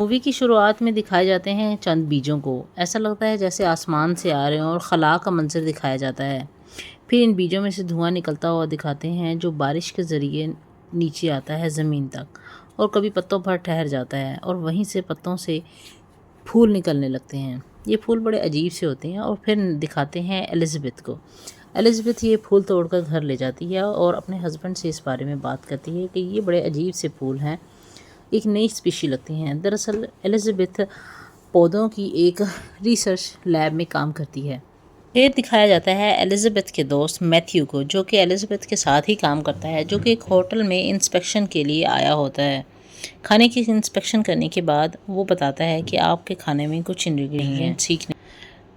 Movie की शुरुआत में दिखाए जाते हैं चंद बीजों को। ऐसा लगता है जैसे आसमान से आ रहे हों और खला का मंजर दिखाया जाता है। फिर इन बीजों में से धुआं निकलता हुआ दिखाते हैं जो बारिश के ज़रिए नीचे आता है ज़मीन तक और कभी पत्तों पर ठहर जाता है और वहीं से पत्तों से फूल निकलने लगते हैं। ये फूल बड़े अजीब से होते हैं और फिर दिखाते हैं एलिज़ाबेथ को। एलिज़ाबेथ ये फूल तोड़कर घर ले जाती है और अपने हस्बैंड से इस बारे में बात करती है कि ये बड़े अजीब से फूल हैं, एक नई स्पीशी लगती हैं। दरअसल एलिज़ाबेथ पौधों की एक रिसर्च लैब में काम करती है। फिर दिखाया जाता है एलिज़ाबेथ के दोस्त मैथ्यू को, जो कि एलिज़ाबेथ के साथ ही काम करता है, जो कि एक होटल में इंस्पेक्शन के लिए आया होता है। खाने की इंस्पेक्शन करने के बाद वो बताता है कि आपके खाने में कुछ इंग्रेडिएंट ठीक नहीं।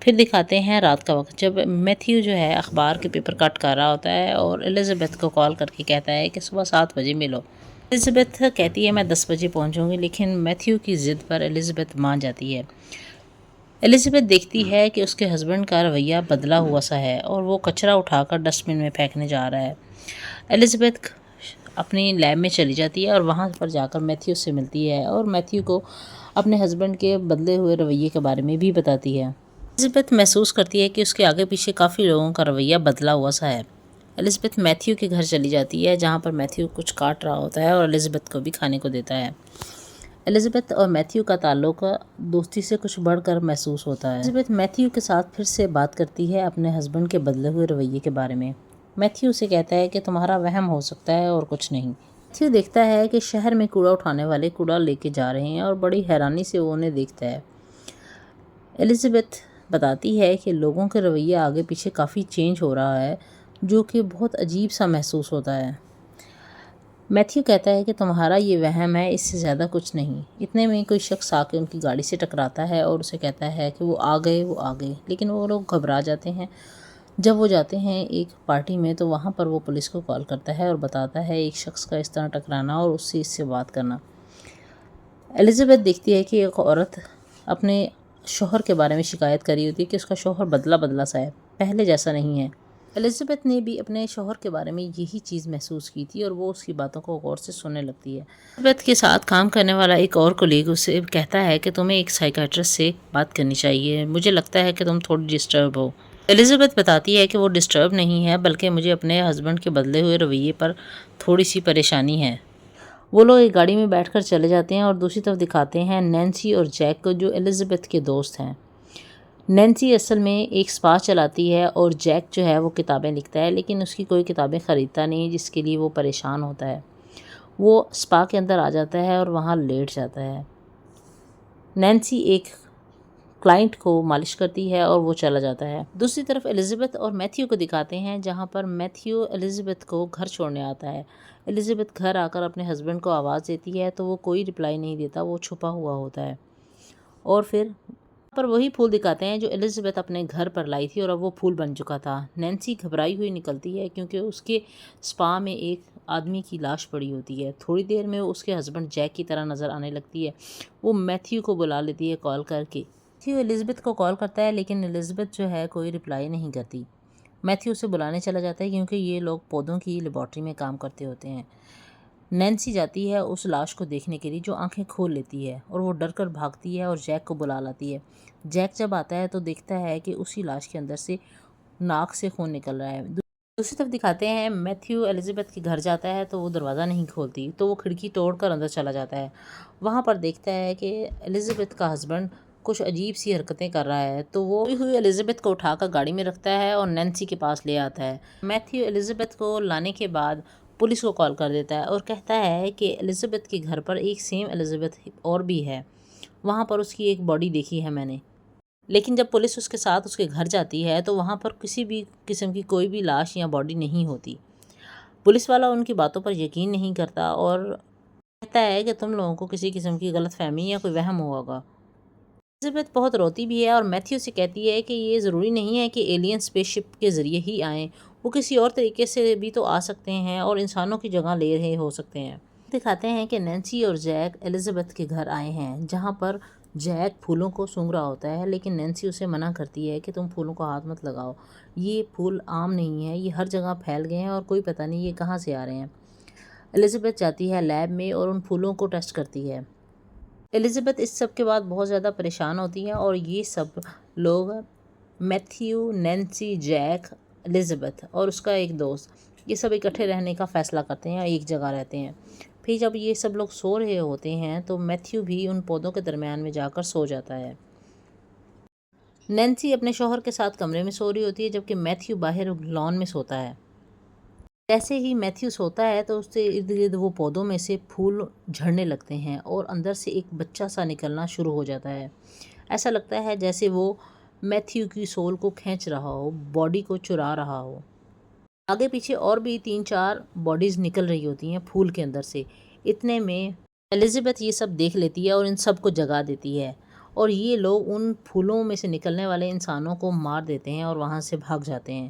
फिर दिखाते हैं रात का वक्त, जब मैथ्यू जो है अखबार के पेपर कट कर रहा होता है और एलिज़ाबेथ को कॉल करके कहता है कि सुबह 7 बजे मिलो। एलिज़ाबेथ कहती है मैं 10 बजे पहुंचूंगी, लेकिन मैथ्यू की ज़िद पर एलिज़ाबेथ मान जाती है। एलिज़ाबेथ देखती है कि उसके हस्बैंड का रवैया बदला हुआ सा है और वो कचरा उठाकर डस्टबिन में फेंकने जा रहा है। एलिज़ाबेथ अपनी लैब में चली जाती है और वहाँ पर जाकर मैथ्यू से मिलती है और मैथ्यू को अपने हस्बैंड के बदले हुए रवैये के बारे में भी बताती है। एलिज़ाबेथ महसूस करती है कि उसके आगे पीछे काफ़ी लोगों का रवैया बदला हुआ सा है। एलिज़ाबेथ मैथ्यू के घर चली जाती है, जहाँ पर मैथ्यू कुछ काट रहा होता है और एलिज़ाबेथ को भी खाने को देता है। एलिज़ाबेथ और मैथ्यू का ताल्लुक दोस्ती से कुछ बढ़कर महसूस होता है। एलिज़ाबेथ मैथ्यू के साथ फिर से बात करती है अपने हस्बैंड के बदले हुए रवैये के बारे में। मैथ्यू उसे कहता है कि तुम्हारा वहम हो सकता है और कुछ नहीं। मैथ्यू देखता है कि शहर में कूड़ा उठाने वाले कूड़ा लेके जा रहे हैं और बड़ी हैरानी से वो उन्हें देखता है। एलिज़ाबेथ बताती है कि लोगों के रवैये आगे पीछे काफ़ी चेंज हो रहा है, जो कि बहुत अजीब सा महसूस होता है। मैथ्यू कहता है कि तुम्हारा ये वहम है, इससे ज़्यादा कुछ नहीं। इतने में कोई शख्स आके उनकी गाड़ी से टकराता है और उसे कहता है कि वो आ गए, लेकिन वो लोग घबरा जाते हैं। जब वो जाते हैं एक पार्टी में, तो वहाँ पर वो पुलिस को कॉल करता है और बताता है एक शख्स का इस तरह टकराना और उससे इससे बात करना। एलिज़ाबेथ देखती है कि एक औरत अपने शौहर के बारे में शिकायत कर रही होती है कि उसका शौहर बदला बदला सा है, पहले जैसा नहीं है। एलिज़ाबेथ ने भी अपने शौहर के बारे में यही चीज़ महसूस की थी और वो उसकी बातों को गौर से सुनने लगती है। एलिज़ाबेथ के साथ काम करने वाला एक और कोलीग उसे कहता है कि तुम्हें एक साइकियाट्रिस्ट से बात करनी चाहिए, मुझे लगता है कि तुम थोड़ी डिस्टर्ब हो। एलिज़ाबेथ बताती है कि वो डिस्टर्ब नहीं है, बल्कि मुझे अपने हस्बैंड के बदले हुए रवैये पर थोड़ी सी परेशानी है। वो लोग एक गाड़ी में बैठकर चले जाते हैं और दूसरी तरफ दिखाते हैं नैन्सी और जैक को, जो एलिज़ाबेथ के दोस्त हैं। नैन्सी असल में एक स्पा चलाती है और जैक जो है वो किताबें लिखता है, लेकिन उसकी कोई किताबें ख़रीदता नहीं, जिसके लिए वो परेशान होता है। वो स्पा के अंदर आ जाता है और वहाँ लेट जाता है। नैन्सी एक क्लाइंट को मालिश करती है और वो चला जाता है। दूसरी तरफ एलिज़ाबेथ और मैथ्यू को दिखाते हैं, जहाँ पर मैथ्यू एलिज़ाबेथ को घर छोड़ने आता है। एलिज़ाबेथ घर आकर अपने हस्बैंड को आवाज़ देती है, तो वो कोई रिप्लाई नहीं देता, वो छुपा हुआ होता है। और फिर पर वही फूल दिखाते हैं जो एलिज़ाबेथ अपने घर पर लाई थी और अब वो फूल बन चुका था। नैन्सी घबराई हुई निकलती है क्योंकि उसके स्पा में एक आदमी की लाश पड़ी होती है। थोड़ी देर में उसके हस्बैंड जैक की तरह नज़र आने लगती है। वो मैथ्यू को बुला लेती है कॉल करके। मैथ्यू एलिज़ाबेथ को कॉल करता है, लेकिन एलिज़ाबेथ जो है कोई रिप्लाई नहीं करती। मैथ्यू उसे बुलाने चला जाता है क्योंकि ये लोग पौधों की लेबॉर्ट्री में काम करते होते हैं। नैन्सी जाती है उस लाश को देखने के लिए, जो आंखें खोल लेती है और वो डर कर भागती है और जैक को बुला लाती है। जैक जब आता है तो देखता है कि उसी लाश के अंदर से नाक से खून निकल रहा है। दूसरी तरफ दिखाते हैं मैथ्यू एलिज़ाबेथ के घर जाता है, तो वो दरवाज़ा नहीं खोलती, तो वो खिड़की तोड़कर अंदर चला जाता है। वहाँ पर देखता है कि एलिज़ाबेथ का हस्बैंड कुछ अजीब सी हरकतें कर रहा है, तो वो हुई हुई एलिज़ाबेथ को उठाकर गाड़ी में रखता है और नैन्सी के पास ले आता है। मैथ्यू एलिज़ाबेथ को लाने के बाद पुलिस को कॉल कर देता है और कहता है कि एलिज़ाबेथ के घर पर एक सेम एलिज़ाबेथ और भी है, वहाँ पर उसकी एक बॉडी देखी है मैंने। लेकिन जब पुलिस उसके साथ उसके घर जाती है, तो वहाँ पर किसी भी किस्म की कोई भी लाश या बॉडी नहीं होती। पुलिस वाला उनकी बातों पर यकीन नहीं करता और कहता है कि तुम लोगों को किसी किस्म की गलतफहमी या कोई वहम हुआ होगा। एलिज़ाबेथ बहुत रोती भी है और मैथ्यू से कहती है कि ये ज़रूरी नहीं है कि एलियन स्पेसशिप के ज़रिए ही आएँ, वो किसी और तरीके से भी तो आ सकते हैं और इंसानों की जगह ले रहे हो सकते हैं। दिखाते हैं कि नैन्सी और जैक एलिज़ाबेथ के घर आए हैं, जहाँ पर जैक फूलों को सूंघ रहा होता है, लेकिन नैन्सी उसे मना करती है कि तुम फूलों को हाथ मत लगाओ, ये फूल आम नहीं है, ये हर जगह फैल गए हैं और कोई पता नहीं ये कहाँ से आ रहे हैं। एलिज़ाबेथ जाती है लैब में और उन फूलों को टेस्ट करती है। الزبتھ اس سب کے بعد بہت زیادہ پریشان ہوتی ہیں اور یہ سب لوگ میتھیو، نینسی، جیک، الزبتھ اور اس کا ایک دوست یہ سب اکٹھے رہنے کا فیصلہ کرتے ہیں اور ایک جگہ رہتے ہیں۔ پھر جب یہ سب لوگ سو رہے ہوتے ہیں تو میتھیو بھی ان پودوں کے درمیان میں جا کر سو جاتا ہے۔ نینسی اپنے شوہر کے ساتھ کمرے میں سو رہی ہوتی ہے جبکہ میتھیو باہر لان میں سوتا ہے۔ جیسے ہی میتھیو سوتا ہے تو اس سے ارد گرد وہ پودوں میں سے پھول جھڑنے لگتے ہیں اور اندر سے ایک بچہ سا نکلنا شروع ہو جاتا ہے۔ ایسا لگتا ہے جیسے وہ میتھیو کی سول کو کھینچ رہا ہو، باڈی کو چرا رہا ہو۔ آگے پیچھے اور بھی 3-4 باڈیز نکل رہی ہوتی ہیں پھول کے اندر سے۔ اتنے میں الزبتھ یہ سب دیکھ لیتی ہے اور ان سب کو جگا دیتی ہے اور یہ لوگ ان پھولوں میں سے نکلنے والے انسانوں کو مار دیتے ہیں اور وہاں سے بھاگ جاتے ہیں۔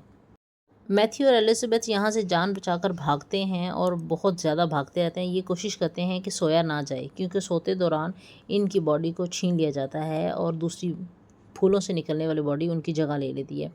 میتھیو اور الزبتھ یہاں سے جان بچا کر بھاگتے ہیں اور بہت زیادہ بھاگتے رہتے ہیں۔ یہ کوشش کرتے ہیں کہ سویا نہ جائے کیونکہ سوتے دوران ان کی باڈی کو چھین لیا جاتا ہے اور دوسری پھولوں سے نکلنے والی باڈی ان کی جگہ لے لیتی ہے۔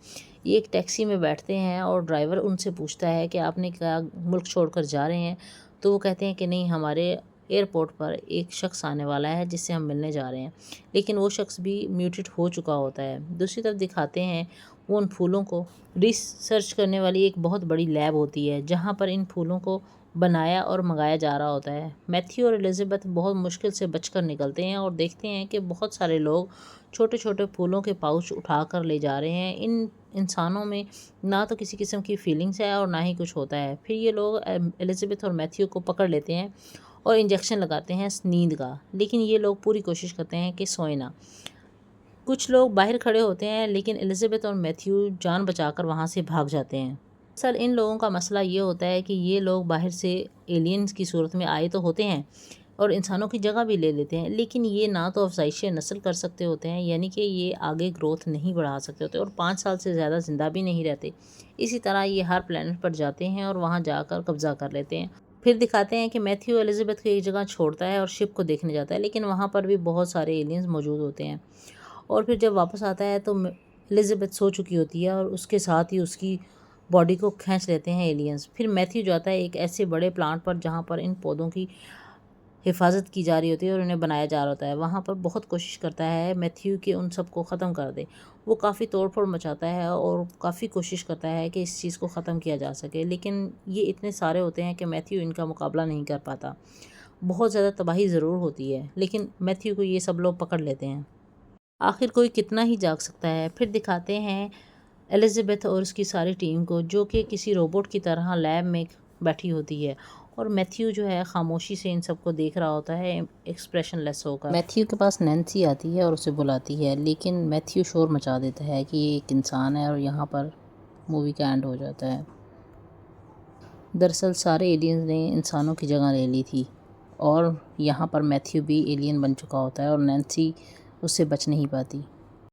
یہ ایک ٹیکسی میں بیٹھتے ہیں اور ڈرائیور ان سے پوچھتا ہے کہ آپ نے کیا ملک چھوڑ کر جا رہے ہیں؟ تو وہ کہتے ہیں کہ نہیں، ہمارے ایئرپورٹ پر ایک شخص آنے والا ہے جس سے ہم ملنے جا رہے ہیں، لیکن وہ شخص بھی میوٹیٹ ہو چکا ہوتا ہے۔ دوسری طرف دکھاتے ہیں وہ ان پھولوں کو ریسرچ کرنے والی ایک بہت بڑی لیب ہوتی ہے جہاں پر ان پھولوں کو بنایا اور منگایا جا رہا ہوتا ہے۔ میتھیو اور الزبتھ بہت مشکل سے بچ کر نکلتے ہیں اور دیکھتے ہیں کہ بہت سارے لوگ چھوٹے چھوٹے پھولوں کے پاؤچ اٹھا کر لے جا رہے ہیں۔ ان انسانوں میں نہ تو کسی قسم کی فیلنگس ہے اور نہ ہی کچھ ہوتا ہے۔ پھر یہ لوگ الزبتھ اور میتھیو کو پکڑ لیتے ہیں اور انجیکشن لگاتے ہیں نیند کا، لیکن یہ لوگ پوری کوشش کرتے ہیں کہ سوئیں نہ۔ کچھ لوگ باہر کھڑے ہوتے ہیں لیکن الزبتھ اور میتھیو جان بچا کر وہاں سے بھاگ جاتے ہیں۔ اصل ان لوگوں کا مسئلہ یہ ہوتا ہے کہ یہ لوگ باہر سے ایلینز کی صورت میں آئے تو ہوتے ہیں اور انسانوں کی جگہ بھی لے لیتے ہیں، لیکن یہ نہ تو افزائش نسل کر سکتے ہوتے ہیں، یعنی کہ یہ آگے گروتھ نہیں بڑھا سکتے ہوتے اور 5 سال سے زیادہ زندہ بھی نہیں رہتے۔ اسی طرح یہ ہر پلانٹ پر جاتے ہیں اور وہاں جا کر قبضہ کر لیتے ہیں۔ پھر دکھاتے ہیں کہ میتھیو الزبتھ کو ایک جگہ چھوڑتا ہے اور شپ کو دیکھنے جاتا ہے، لیکن وہاں پر بھی بہت سارے ایلینز موجود ہوتے ہیں اور پھر جب واپس آتا ہے تو الزبتھ سو چکی ہوتی ہے اور اس کے ساتھ ہی اس کی باڈی کو کھینچ لیتے ہیں ایلینز۔ پھر میتھیو جاتا ہے ایک ایسے بڑے پلانٹ پر جہاں پر ان پودوں کی حفاظت کی جا رہی ہوتی ہے اور انہیں بنایا جا رہا ہوتا ہے۔ وہاں پر بہت کوشش کرتا ہے میتھیو کہ ان سب کو ختم کر دے۔ وہ کافی توڑ پھوڑ مچاتا ہے اور کافی کوشش کرتا ہے کہ اس چیز کو ختم کیا جا سکے، لیکن یہ اتنے سارے ہوتے ہیں کہ میتھیو ان کا مقابلہ نہیں کر پاتا۔ بہت زیادہ تباہی ضرور ہوتی ہے لیکن میتھیو کو یہ سب لوگ پکڑ لیتے ہیں۔ آخر کوئی کتنا ہی جاگ سکتا ہے۔ پھر دکھاتے ہیں الزبتھ اور اس کی ساری ٹیم کو جو کہ کسی روبوٹ کی طرح لیب میں بیٹھی ہوتی ہے اور میتھیو جو ہے خاموشی سے ان سب کو دیکھ رہا ہوتا ہے ایکسپریشن لیس ہو کر۔ میتھیو کے پاس نینسی آتی ہے اور اسے بلاتی ہے، لیکن میتھیو شور مچا دیتا ہے کہ یہ ایک انسان ہے اور یہاں پر مووی کا اینڈ ہو جاتا ہے۔ دراصل سارے ایلینز نے انسانوں کی جگہ لے لی تھی اور یہاں پر میتھیو بھی ایلین بن چکا ہوتا ہے اور نینسی اس سے بچ نہیں پاتی۔